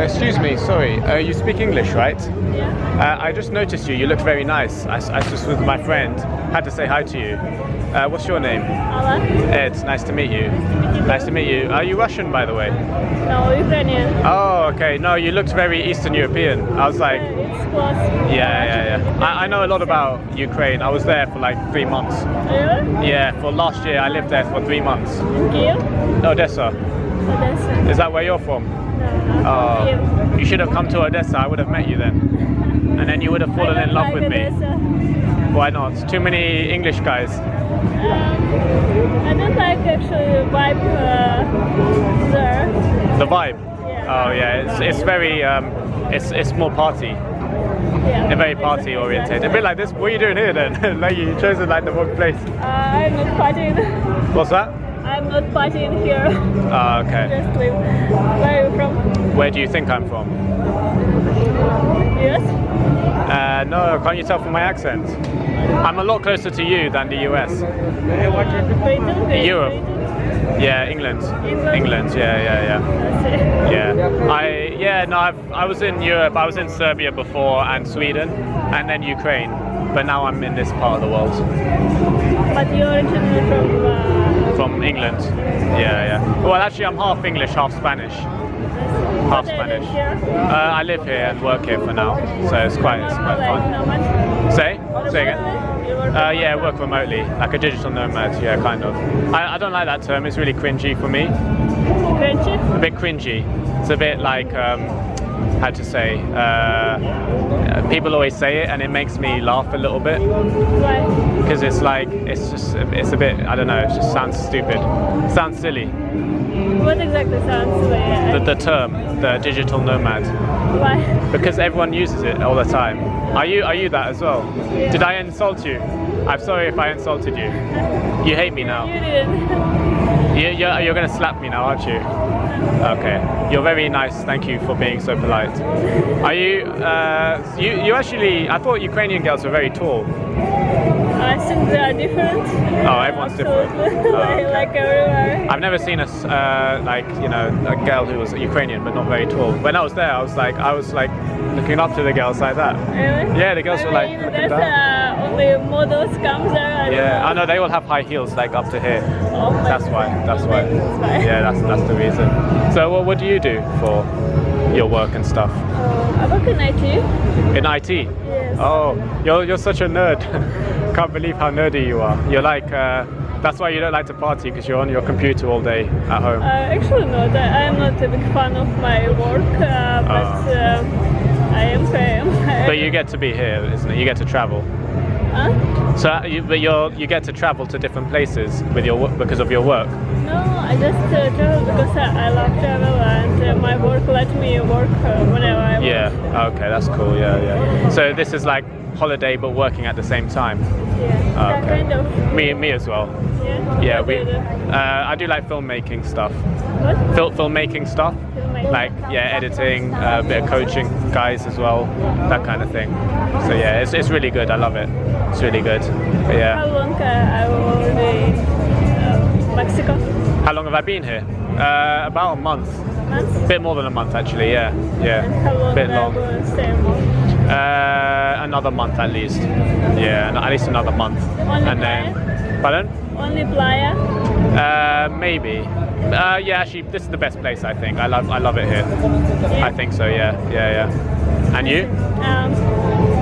Excuse me, sorry. You speak English, right? Yeah. I just noticed you. You look very nice. I just with my friend had to say hi to you. What's your name? Ala? Ed. Nice to meet you. Nice to meet you. Are you Russian, by the way? No, Ukrainian. Oh, okay. No, you looked very Eastern European. I was like, It's close. yeah. I know a lot about Ukraine. I was there for like 3 months. Really? Yeah, for last year I lived there for 3 months. In Kiev? Odessa. Odessa. Is that where you're from? No, not Kiev. You should have come to Odessa. I would have met you then. And then you would have fallen in love with me. Odessa. Why not? Too many English guys. I don't like actually the vibe there. The vibe. Yeah. Oh yeah, it's very it's more party. Yeah. They're very party oriented. A bit like this. What are you doing here then? Like you chosen like the wrong place. I'm not partying. What's that? I'm not partying here. Oh, okay. Just live. Where are you from? Where do you think I'm from? Yes? No, can't you tell from my accent? I'm a lot closer to you than the US. Britain? Europe. Yeah, England. England? Yeah. I see. Yeah. I was in Europe. I was in Serbia before and Sweden, and then Ukraine. But now I'm in this part of the world. But you're originally From England. Yeah. Well, actually, I'm half English, half Spanish. Half Spanish. I live here and work here for now, so it's quite fun. Say again. Yeah, I work remotely, like a digital nomad. Yeah, kind of. I don't like that term. It's really cringy for me. Cringy? A bit cringy. It's a bit like how to say. People always say it, and it makes me laugh a little bit. Why? Because it's like it's a bit. I don't know. It just sounds stupid. Sounds silly. What exactly sounds like? The term, the digital nomad. Why? Because everyone uses it all the time. Are you that as well? Yeah. Did I insult you? I'm sorry if I insulted you. You hate me now. You didn't. You're gonna slap me now, aren't you? Okay. You're very nice. Thank you for being so polite. Are you? You actually? I thought Ukrainian girls were very tall. I think they are different. Oh, everyone's different. Oh, okay. Like everywhere. I've never seen a girl who was Ukrainian but not very tall. When I was there, I was like looking up to the girls like that. Really? Yeah, the girls were like looking down. Only models come there. Yeah, I know they all have high heels like up to here. Oh my That's why. why. Yeah, that's the reason. So what do you do for your work and stuff? I work in IT. In IT? Yes. Oh, you're such a nerd. Can't believe how nerdy you are. You're like that's why you don't like to party, because you're on your computer all day at home. Actually not. I'm not a big fan of my work, but I am. But you get to be here, isn't it? You get to travel. Huh? So, you get to travel to different places with your because of your work. No, I just travel because I love travel, and my work let me work whenever I want. Yeah. Okay, that's cool. Yeah. So this is like holiday but working at the same time. Yeah. Oh, okay. Kind of. Me as well. Yeah. Yeah, What do you do? I do like filmmaking stuff. What? Filmmaking stuff. Filmmaking. Like editing, a bit of coaching guys as well, that kind of thing. So yeah, it's really good. I love it. It's really good. But yeah. How long I already in Mexico? How long have I been here? About a month. Months? A bit more than a month actually. Yeah. And how long Bit I long. will stay more? Another month at least. Yeah, at least another month. Only And then, pardon? Only Playa? Maybe. Yeah, actually, this is the best place. I think. I love it here. Yeah. I think so. Yeah. And you?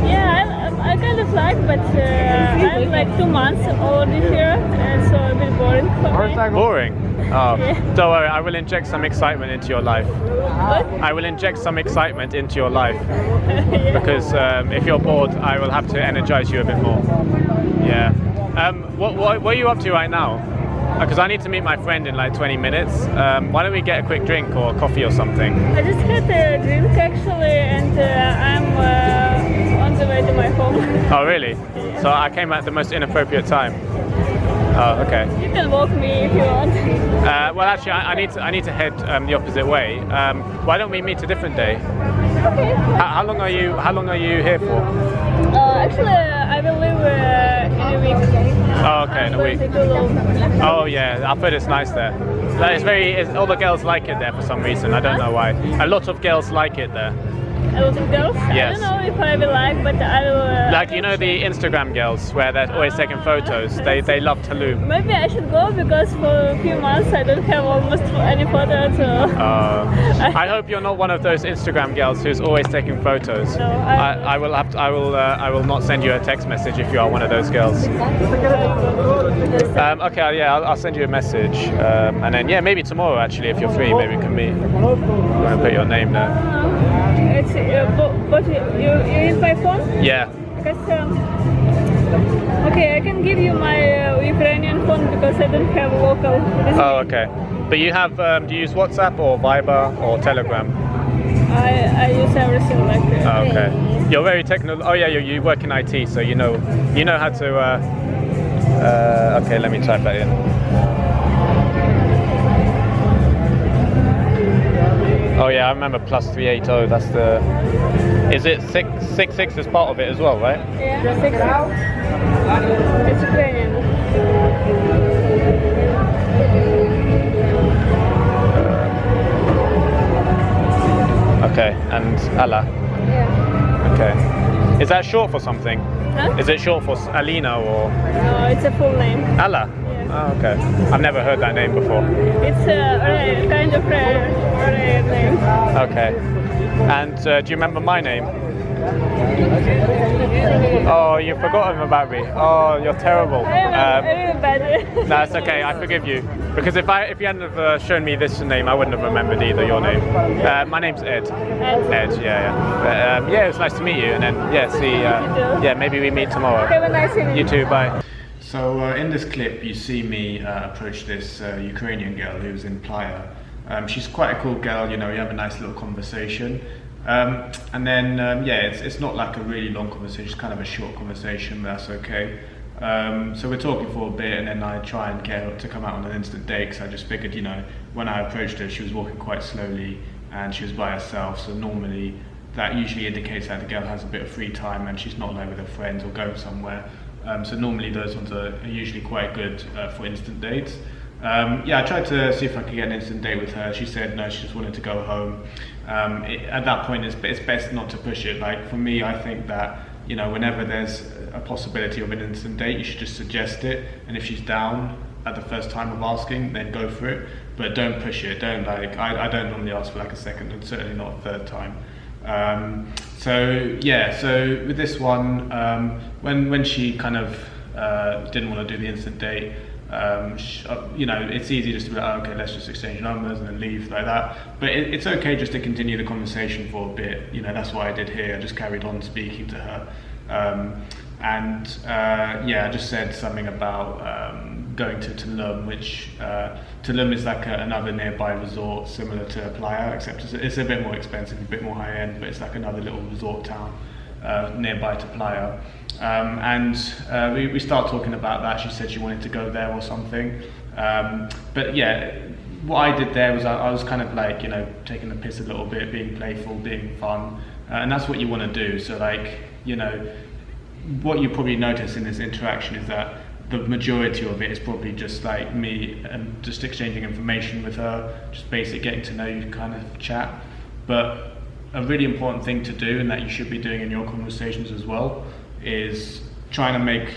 Yeah, I kind of like, but I'm like 2 months already here, and so a bit boring for me. Boring. Oh, Yeah. don't worry. I will inject some excitement into your life. What? I will inject some excitement into your life Yeah. because if you're bored, I will have to energize you a bit more. Yeah. What are you up to right now? Because I need to meet my friend in like 20 minutes. Why don't we get a quick drink or coffee or something? I just had a drink actually, and I'm on the way to my home. Oh, really? So I came at the most inappropriate time. Oh, okay. You can walk me if you want. Well, actually, I need to head the opposite way. Why don't we meet a different day? Okay. How long are you here for? Actually, I will leave in a week. Oh, okay, in a week. I'm going to Tulum. Oh yeah, I've heard it's nice there. Like, all the girls like it there for some reason. I don't know why. A lot of girls like it there. A lot of girls? Yes. I don't know if I will like, but I will... Like, you know the Instagram girls where they're always taking photos? They love Tulum. Maybe I should go because for a few months I don't have almost any photos. So I hope you're not one of those Instagram girls who's always taking photos. No, I will not send you a text message if you are one of those girls. Okay, yeah, I'll send you a message, and then yeah, maybe tomorrow actually if you're free, maybe we can meet. I'm gonna put your name there. It's but you use my phone? Yeah. Because okay, I can give you my Ukrainian phone because I don't have local. Oh, okay. But you have do you use WhatsApp or Viber or Telegram? I use everything like that. Oh, okay. You're very technical. Oh yeah, you work in IT, so you know how to. Okay, let me type that in. Oh yeah, I remember +380. That's the. Is it 666 is part of it as well, right? Yeah, 6. It's Ukrainian. Okay, and Allah. Yeah. Okay. Is that short for something? Huh? Is it short for Alina or? No, it's a full name. Allah. Yeah. Oh, okay. I've never heard that name before. It's a kind of rare name. Okay. And do you remember my name? Oh, you've forgotten about me. Oh, you're terrible. I'm really bad. No, it's okay. I forgive you. Because if you hadn't have shown me this name, I wouldn't have remembered either your name. My name's Ed. Ed, yeah. But, yeah, it was nice to meet you. And then, yeah, yeah, maybe we meet tomorrow. Have a nice evening. You too, bye. So in this clip, you see me approach this Ukrainian girl who's in Playa. She's quite a cool girl, you know, you have a nice little conversation. And then, yeah, it's not like a really long conversation, it's kind of a short conversation, but that's okay. So we're talking for a bit, and then I try and get her to come out on an instant date, because I just figured, you know, when I approached her, she was walking quite slowly, and she was by herself, so normally that usually indicates that the girl has a bit of free time, and she's not there with her friends or going somewhere. So normally those ones are usually quite good for instant dates. Yeah, I tried to see if I could get an instant date with her. She said no, she just wanted to go home. At that point, it's best not to push it. Like for me, I think that, you know, whenever there's a possibility of an instant date, you should just suggest it. And if she's down at the first time of asking, then go for it. But don't push it. Don't I don't normally ask for like a second, and certainly not a third time. So yeah, so with this one, when she kind of didn't want to do the instant date, you know, it's easy just to be like, oh, okay, let's just exchange numbers and then leave like that. But it's okay just to continue the conversation for a bit. You know, that's what I did here. I just carried on speaking to her, yeah, I just said something about going to Tulum, which Tulum is like another nearby resort similar to Playa, except it's a bit more expensive, a bit more high end, but it's like another little resort town nearby to Playa. We start talking about that. She said she wanted to go there or something. But yeah, what I did there was I was kind of like, you know, taking the piss a little bit, being playful, being fun, and that's what you want to do. So like, you know, what you probably notice in this interaction is that the majority of it is probably just like me and just exchanging information with her, just basic getting to know you kind of chat. But a really important thing to do, and that you should be doing in your conversations as well, is trying to make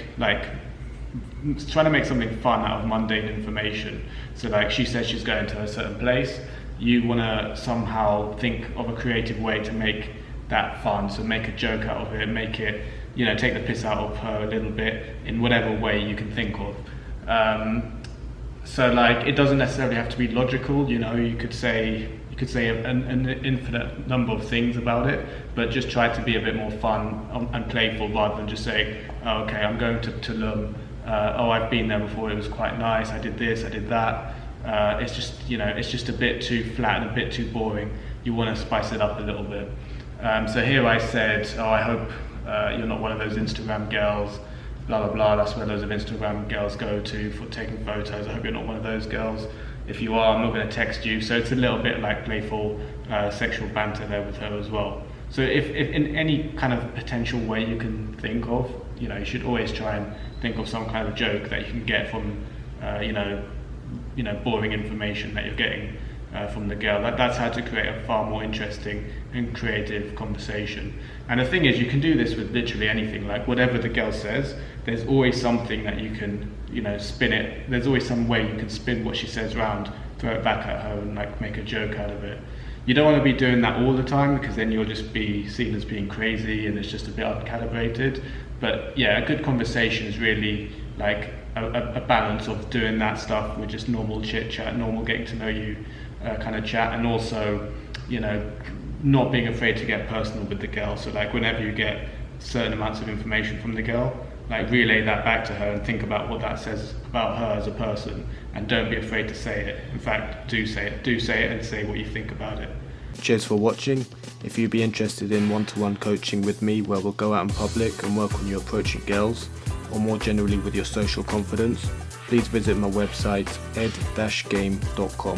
something fun out of mundane information. So like she says she's going to a certain place, you want to somehow think of a creative way to make that fun. So make a joke out of it, make it, you know, take the piss out of her a little bit in whatever way you can think of. So like, it doesn't necessarily have to be logical, you know, you could say an infinite number of things about it, but just try to be a bit more fun and playful rather than just saying, oh, okay, I'm going to Tulum, oh, I've been there before, it was quite nice, I did this, I did that. It's just, you know, it's just a bit too flat and a bit too boring. You want to spice it up a little bit. So here I said, oh, I hope you're not one of those Instagram girls, blah blah blah, that's where loads of Instagram girls go to for taking photos. I hope you're not one of those girls. If you are, I'm not going to text you. So it's a little bit like playful sexual banter there with her as well. So if in any kind of potential way you can think of, you know, you should always try and think of some kind of joke that you can get from, you know, boring information that you're getting from the girl. That's how to create a far more interesting and creative conversation. And the thing is, you can do this with literally anything. Like whatever the girl says, there's always something that you can spin it. There's always some way you can spin what she says around, throw it back at her, and like make a joke out of it. You don't want to be doing that all the time, because then you'll just be seen as being crazy and it's just a bit uncalibrated. But yeah, a good conversation is really like a balance of doing that stuff with just normal chit chat, normal getting to know you kind of chat, and also not being afraid to get personal with the girl. So like whenever you get certain amounts of information from the girl, like relay that back to her and think about what that says about her as a person, and don't be afraid to say it. In fact, do say it and say what you think about it. Cheers for watching. If you'd be interested in one-to-one coaching with me, where we'll go out in public and work on you approaching girls, or more generally with your social confidence, please visit my website ed-game.com.